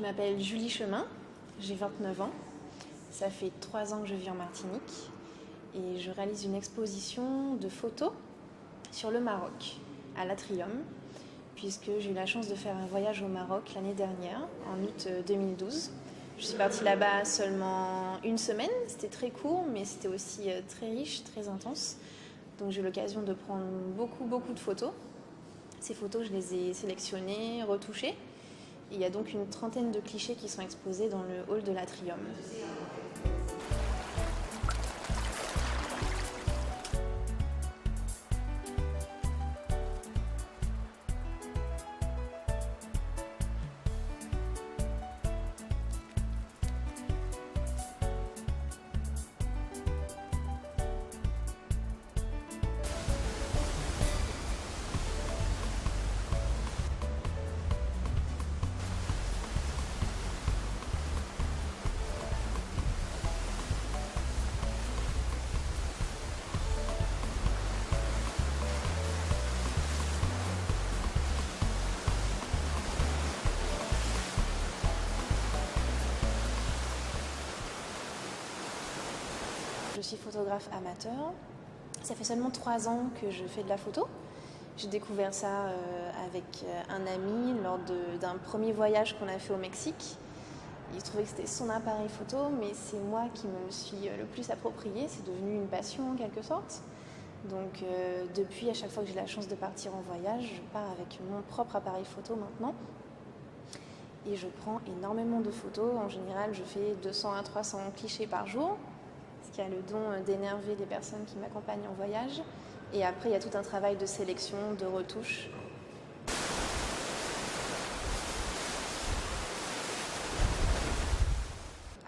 Je m'appelle Julie Chemin, j'ai 29 ans. Ça fait 3 ans que je vis en Martinique et je réalise une exposition de photos sur le Maroc, à l'Atrium, puisque j'ai eu la chance de faire un voyage au Maroc l'année dernière, en août 2012. Je suis partie là-bas seulement une semaine, c'était très court, mais c'était aussi très riche, très intense. Donc j'ai eu l'occasion de prendre beaucoup de photos. Ces photos, je les ai sélectionnées, retouchées. Il y a donc une trentaine de clichés qui sont exposés dans le hall de l'Atrium. Je suis photographe amateur. Ça fait seulement 3 ans que je fais de la photo. J'ai découvert ça avec un ami lors d'un premier voyage qu'on a fait au Mexique. Il trouvait que c'était son appareil photo, mais c'est moi qui me le suis le plus approprié. C'est devenu une passion en quelque sorte. Donc depuis, à chaque fois que j'ai la chance de partir en voyage, je pars avec mon propre appareil photo maintenant. Et je prends énormément de photos. En général, je fais 200 à 300 clichés par jour, ce qui a le don d'énerver les personnes qui m'accompagnent en voyage. Et après, il y a tout un travail de sélection, de retouche.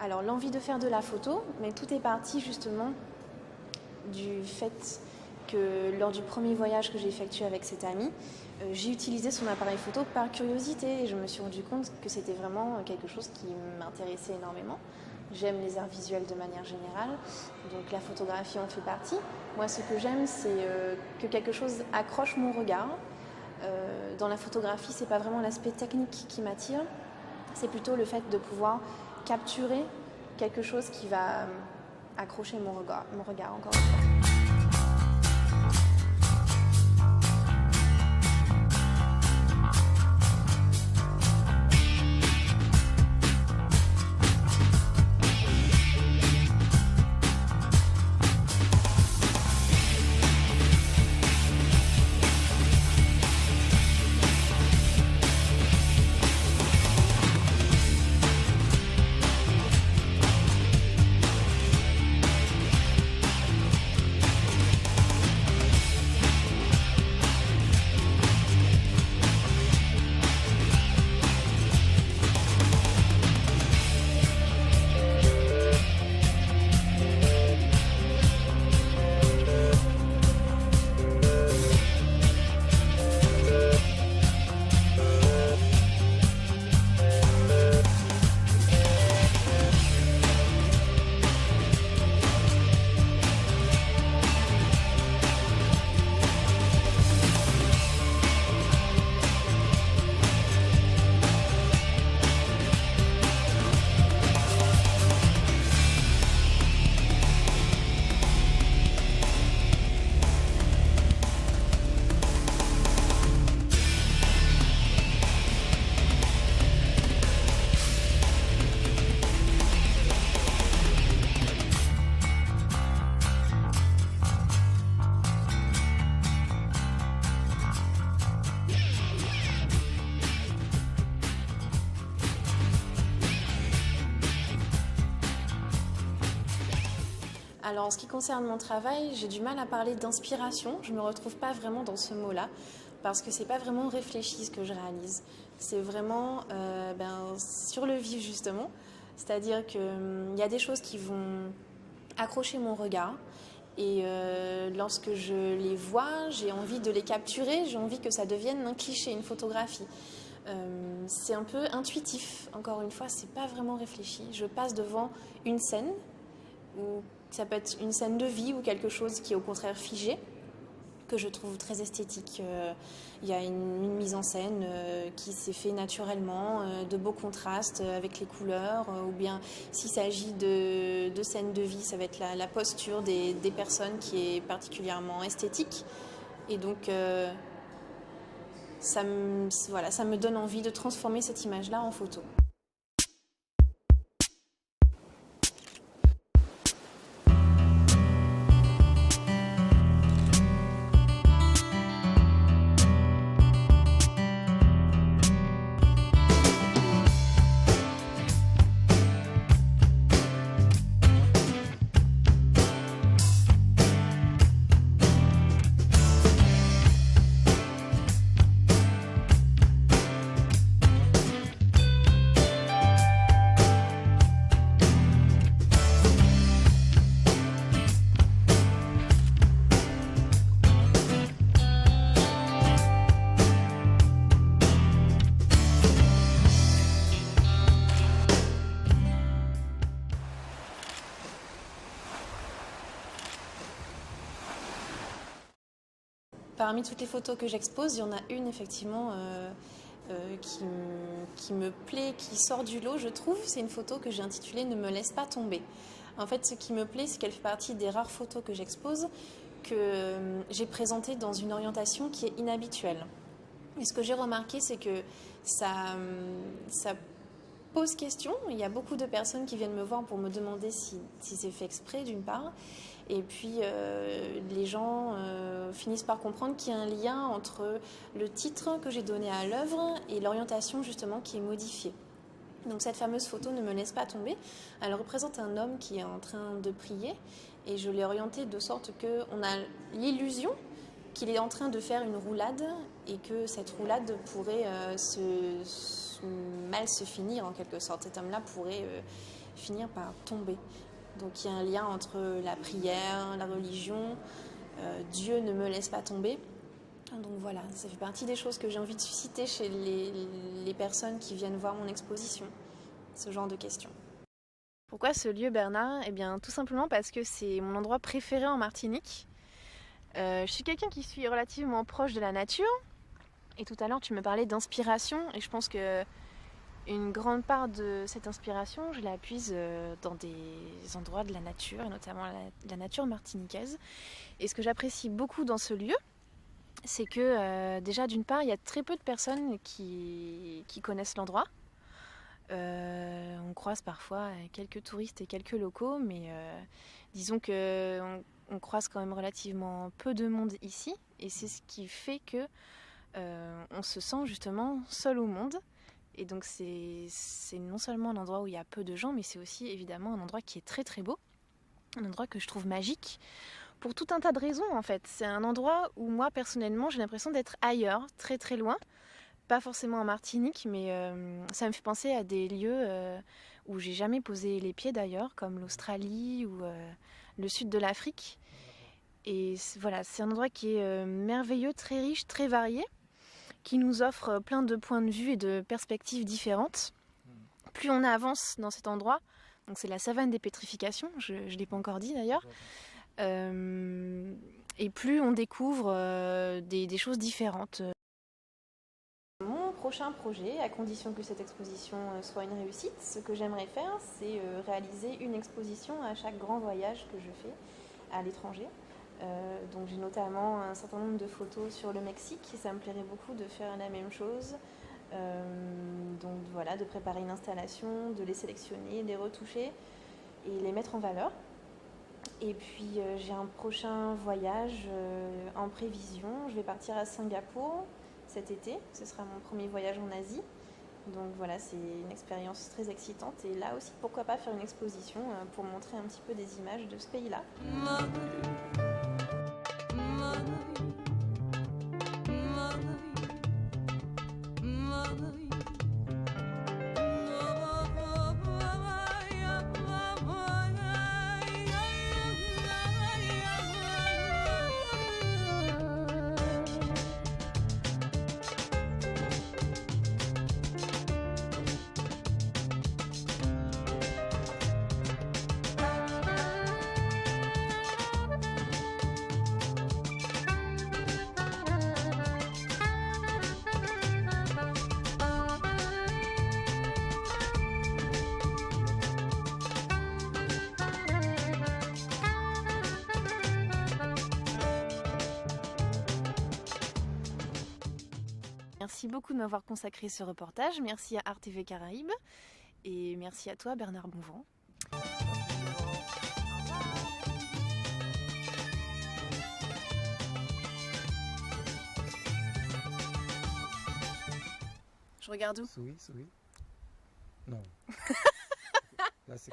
Alors, l'envie de faire de la photo, mais tout est parti justement du fait que lors du premier voyage que j'ai effectué avec cet ami, j'ai utilisé son appareil photo par curiosité et je me suis rendu compte que c'était vraiment quelque chose qui m'intéressait énormément. J'aime les arts visuels de manière générale, donc la photographie en fait partie. Moi, ce que j'aime, c'est que quelque chose accroche mon regard. Dans la photographie, c'est pas vraiment l'aspect technique qui m'attire, c'est plutôt le fait de pouvoir capturer quelque chose qui va accrocher mon regard encore une fois. Alors en ce qui concerne mon travail, j'ai du mal à parler d'inspiration. Je ne me retrouve pas vraiment dans ce mot-là parce que c'est pas vraiment réfléchi ce que je réalise. C'est vraiment sur le vif justement. C'est-à-dire qu'il y a des choses qui vont accrocher mon regard et lorsque je les vois, j'ai envie de les capturer, j'ai envie que ça devienne un cliché, une photographie. C'est un peu intuitif, encore une fois, c'est pas vraiment réfléchi. Je passe devant une scène, ou ça peut être une scène de vie ou quelque chose qui est au contraire figé. que je trouve très esthétique. Il y a une mise en scène qui s'est fait naturellement, de beaux contrastes avec les couleurs, ou bien s'il s'agit de scènes de vie, ça va être la posture des personnes qui est particulièrement esthétique. Et donc ça me donne envie de transformer cette image-là en photo. Parmi toutes les photos que j'expose, il y en a une effectivement qui me plaît, qui sort du lot, je trouve. C'est une photo que j'ai intitulée « Ne me laisse pas tomber ». En fait, ce qui me plaît, c'est qu'elle fait partie des rares photos que j'expose, que j'ai présentées dans une orientation qui est inhabituelle. Et ce que j'ai remarqué, c'est que ça pose question. Il y a beaucoup de personnes qui viennent me voir pour me demander si c'est fait exprès, d'une part. Et puis, les gens finissent par comprendre qu'il y a un lien entre le titre que j'ai donné à l'œuvre et l'orientation, justement, qui est modifiée. Donc, cette fameuse photo « Ne me laisse pas tomber », elle représente un homme qui est en train de prier. Et je l'ai orientée de sorte qu'on a l'illusion qu'il est en train de faire une roulade et que cette roulade pourrait mal se finir, en quelque sorte. Cet homme-là pourrait finir par tomber. Donc il y a un lien entre la prière, la religion, Dieu ne me laisse pas tomber. Donc voilà, ça fait partie des choses que j'ai envie de susciter chez les personnes qui viennent voir mon exposition, ce genre de questions. Pourquoi ce lieu, Bernard ? Eh bien, tout simplement parce que c'est mon endroit préféré en Martinique. Je suis quelqu'un qui suis relativement proche de la nature. Et tout à l'heure, tu me parlais d'inspiration. Et je pense que une grande part de cette inspiration, je la puise dans des endroits de la nature, et notamment la nature martiniquaise. Et ce que j'apprécie beaucoup dans ce lieu, c'est que déjà, d'une part, il y a très peu de personnes qui connaissent l'endroit. On croise parfois quelques touristes et quelques locaux, mais disons qu'on croise quand même relativement peu de monde ici. Et c'est ce qui fait que on se sent justement seul au monde. Et donc c'est non seulement un endroit où il y a peu de gens, mais c'est aussi évidemment un endroit qui est très très beau, un endroit que je trouve magique, pour tout un tas de raisons en fait. C'est un endroit où moi personnellement j'ai l'impression d'être ailleurs, très très loin, pas forcément en Martinique, mais ça me fait penser à des lieux où j'ai jamais posé les pieds d'ailleurs, comme l'Australie ou le sud de l'Afrique. Et voilà, c'est un endroit qui est merveilleux, très riche, très varié, qui nous offre plein de points de vue et de perspectives différentes. Plus on avance dans cet endroit, donc c'est la savane des pétrifications, je ne l'ai pas encore dit d'ailleurs, et plus on découvre des choses différentes. Mon prochain projet, à condition que cette exposition soit une réussite, ce que j'aimerais faire, c'est réaliser une exposition à chaque grand voyage que je fais à l'étranger. Donc j'ai notamment un certain nombre de photos sur le Mexique et ça me plairait beaucoup de faire la même chose. Donc voilà, de préparer une installation, de les sélectionner, les retoucher et les mettre en valeur. Et puis j'ai un prochain voyage en prévision. Je vais partir à Singapour cet été. Ce sera mon premier voyage en Asie. Donc voilà, c'est une expérience très excitante. Et là aussi, pourquoi pas faire une exposition pour montrer un petit peu des images de ce pays-là. Merci beaucoup de m'avoir consacré ce reportage. Merci à RTV Caraïbes et merci à toi Bernard Bonvent. Je regarde où? Souris. Non. Là, c'est...